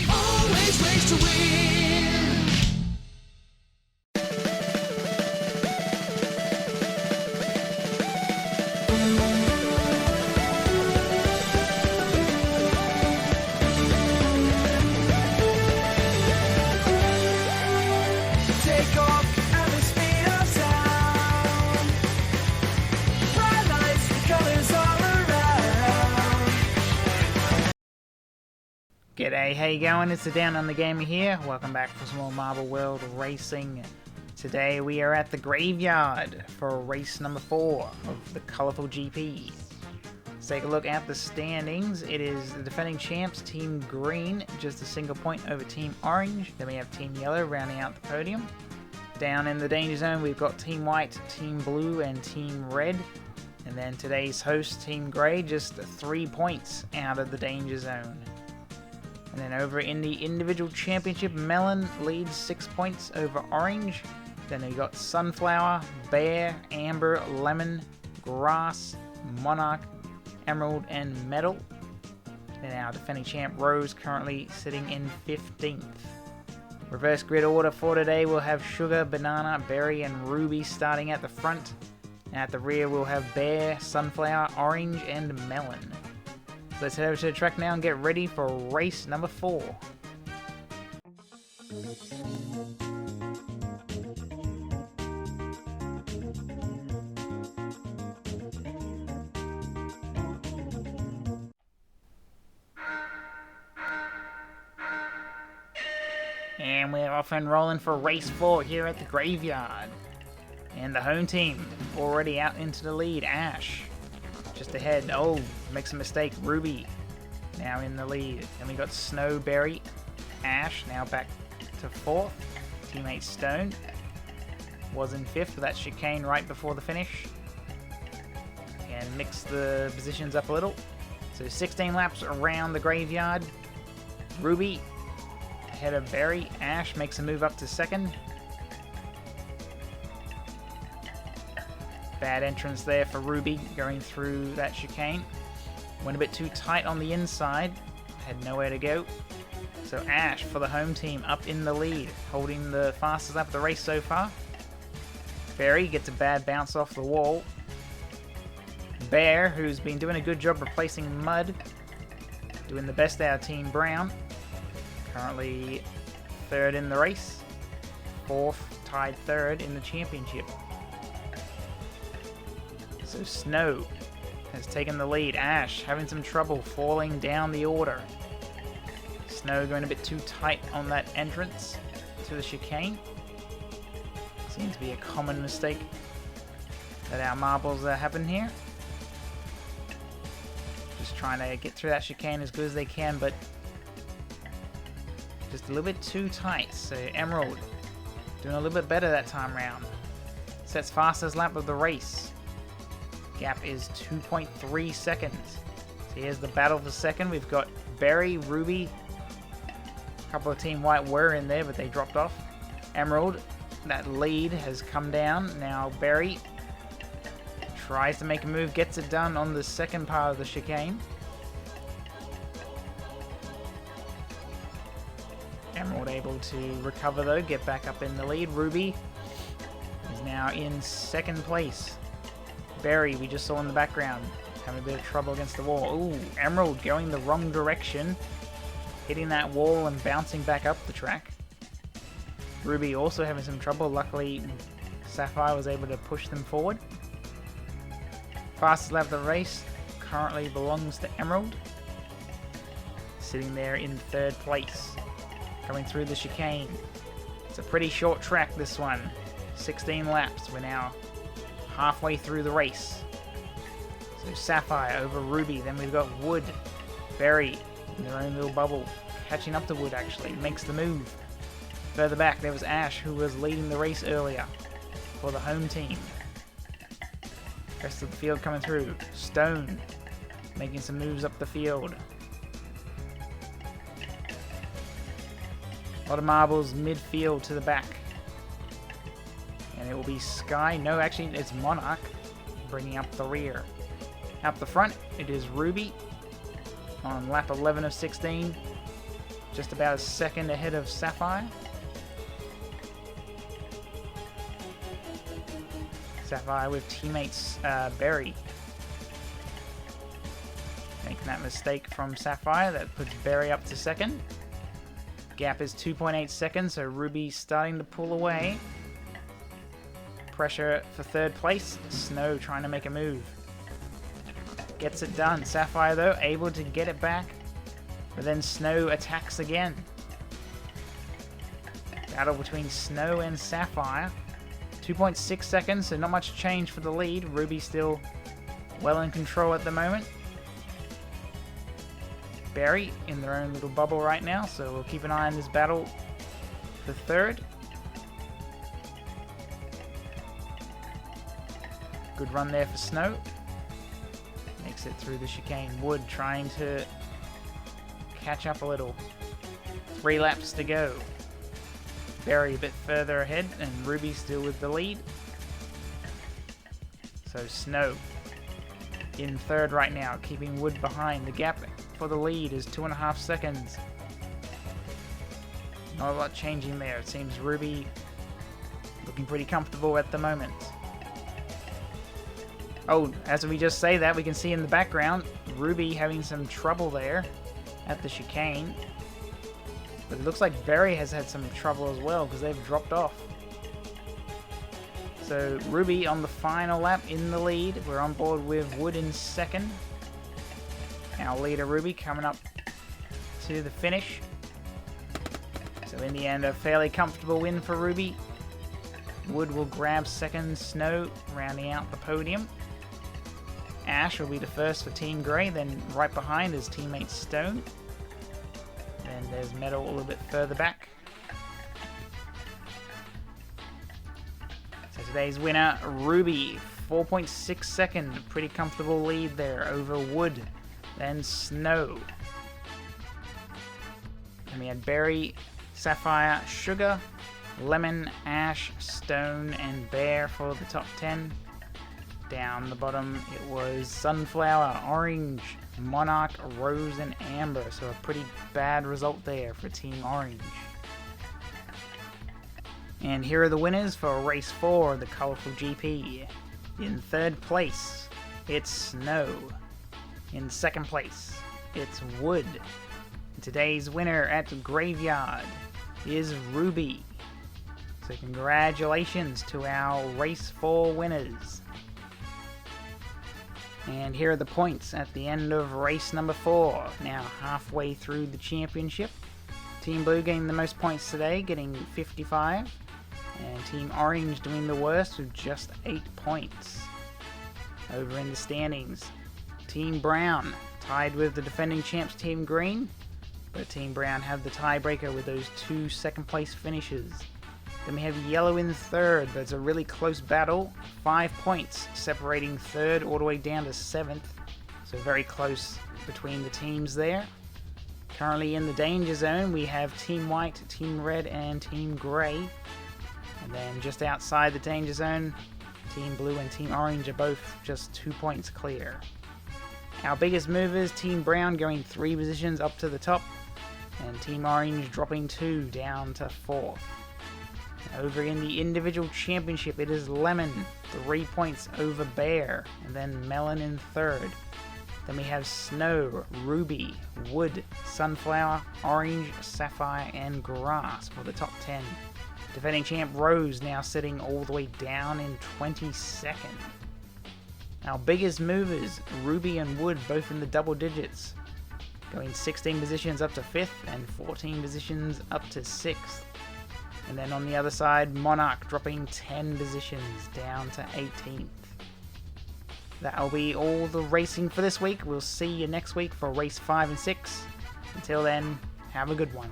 always race to win. Take off at the speed of sound. Bright lights, the colors all around. G'day, how you going? It's the Downunder Gamer here. Welcome back for some more Marble World Racing. Today we are at the Greyvyard for race number 4 of the Colourful GP. Let's take a look at the standings. It is the defending champs, Team Green, just a single point over Team Orange. Then we have Team Yellow rounding out the podium. Down in the danger zone we've got Team White, Team Blue and Team Red. And then today's host, Team Grey, just 3 points out of the danger zone. And then over in the individual championship, Melon leads 6 points over Orange. Then we got Sunflower, Bear, Amber, Lemon, Grass, Monarch, Emerald, and Metal. And our defending champ, Rose, currently sitting in 15th. Reverse grid order for today, we'll have Sugar, Banana, Berry, and Ruby starting at the front. And at the rear, we'll have Bear, Sunflower, Orange, and Melon. Let's head over to the track now and get ready for race number 4. And we're off and rolling for race 4 here at the Greyvyard. And the home team already out into the lead, Ash. Just ahead, oh, makes a mistake, Ruby now in the lead. Then we got Snowberry, Ash now back to 4th. Teammate Stone was in 5th for that chicane right before the finish. And mix the positions up a little. So 16 laps around the Greyvyard. Ruby ahead of Berry. Ash makes a move up to 2nd. Bad entrance there for Ruby going through that chicane. Went a bit too tight on the inside. Had nowhere to go. So Ash for the home team up in the lead, holding the fastest lap of the race so far. Berry gets a bad bounce off the wall. Bear, who's been doing a good job replacing Mud, doing the best out of Team Brown. Currently 3rd in the race. 4th, tied 3rd in the championship. So Snow has taken the lead. Ash having some trouble falling down the order. Snow going a bit too tight on that entrance to the chicane. Seems to be a common mistake that our marbles are having here. Just trying to get through that chicane as good as they can, but just a little bit too tight. So Emerald doing a little bit better that time round. Sets fastest lap of the race. Gap is 2.3 seconds. So here's the battle for 2nd. We've got Berry, Ruby. A couple of Team White were in there, but they dropped off. Emerald, that lead has come down. Now Berry tries to make a move, gets it done on the 2nd part of the chicane. Emerald able to recover though, get back up in the lead. Ruby is now in 2nd place. Berry, we just saw in the background, having a bit of trouble against the wall. Ooh, Emerald going the wrong direction, hitting that wall and bouncing back up the track. Ruby also having some trouble. Luckily, Sapphire was able to push them forward. Fastest lap of the race currently belongs to Emerald, sitting there in 3rd place, coming through the chicane. It's a pretty short track, this one. 16 laps. We're now halfway through the race. So Sapphire over Ruby. Then we've got Wood, Berry in their own little bubble, catching up to Wood actually, makes the move. Further back there was Ash, who was leading the race earlier for the home team. Rest of the field coming through. Stone making some moves up the field. A lot of marbles midfield to the back. And it will be Sky. No, actually, it's Monarch bringing up the rear. Up the front, it is Ruby. on lap 11 of 16. Just about a second ahead of Sapphire. Sapphire with teammates Berry. Making that mistake from Sapphire, that puts Berry up to second. Gap is 2.8 seconds, so Ruby starting to pull away. Pressure for third place. Snow trying to make a move. Gets it done. Sapphire, though, able to get it back. But then Snow attacks again. Battle between Snow and Sapphire. 2.6 seconds, so not much change for the lead. Ruby still well in control at the moment. Berry in their own little bubble right now, so we'll keep an eye on this battle for third. Good run there for Snow. Makes it through the chicane. Wood trying to catch up a little. 3 laps to go. Berry a bit further ahead, and Ruby still with the lead. So Snow in third right now, keeping Wood behind. The gap for the lead is 2.5 seconds. Not a lot changing there. It seems Ruby looking pretty comfortable at the moment. Oh, as we just say that, we can see in the background Ruby having some trouble there at the chicane. But it looks like Berry has had some trouble as well because they've dropped off. So Ruby on the final lap in the lead. We're on board with Wood in second. Our leader Ruby coming up to the finish. So in the end, a fairly comfortable win for Ruby. Wood will grab second, Snow rounding out the podium. Ash will be the first for Team Grey, then right behind is teammate Stone. And there's Metal a little bit further back. So today's winner, Ruby, 4.6 second, pretty comfortable lead there over Wood, then Snow. And we had Berry, Sapphire, Sugar, Lemon, Ash, Stone, and Bear for the top 10. Down the bottom, it was Sunflower, Orange, Monarch, Rose, and Amber. So a pretty bad result there for Team Orange. And here are the winners for Race 4 of the Colourful GP. In third place, it's Snow. In second place, it's Wood. And today's winner at Greyvyard is Ruby. So congratulations to our Race 4 winners. And here are the points at the end of race number 4. Now halfway through the championship. Team Blue getting the most points today, getting 55. And Team Orange doing the worst with just 8 points. Over in the standings, Team Brown tied with the defending champs Team Green. But Team Brown have the tiebreaker with those 2 second place finishes. Then we have Yellow in third, but it's a really close battle. 5 points separating third all the way down to 7th. So very close between the teams there. Currently in the danger zone, we have Team White, Team Red, and Team Grey. And then just outside the danger zone, Team Blue and Team Orange are both just 2 points clear. Our biggest movers, Team Brown going 3 positions up to the top, and Team Orange dropping 2 down to 4th. Over in the individual championship, it is Lemon, 3 points over Bear, and then Melon in third. Then we have Snow, Ruby, Wood, Sunflower, Orange, Sapphire, and Grass for the top 10. Defending champ Rose now sitting all the way down in 22nd. Our biggest movers, Ruby and Wood, both in the double digits, going 16 positions up to 5th and 14 positions up to 6th. And then on the other side, Monarch dropping 10 positions down to 18th. That'll be all the racing for this week. We'll see you next week for race 5 and 6. Until then, have a good one.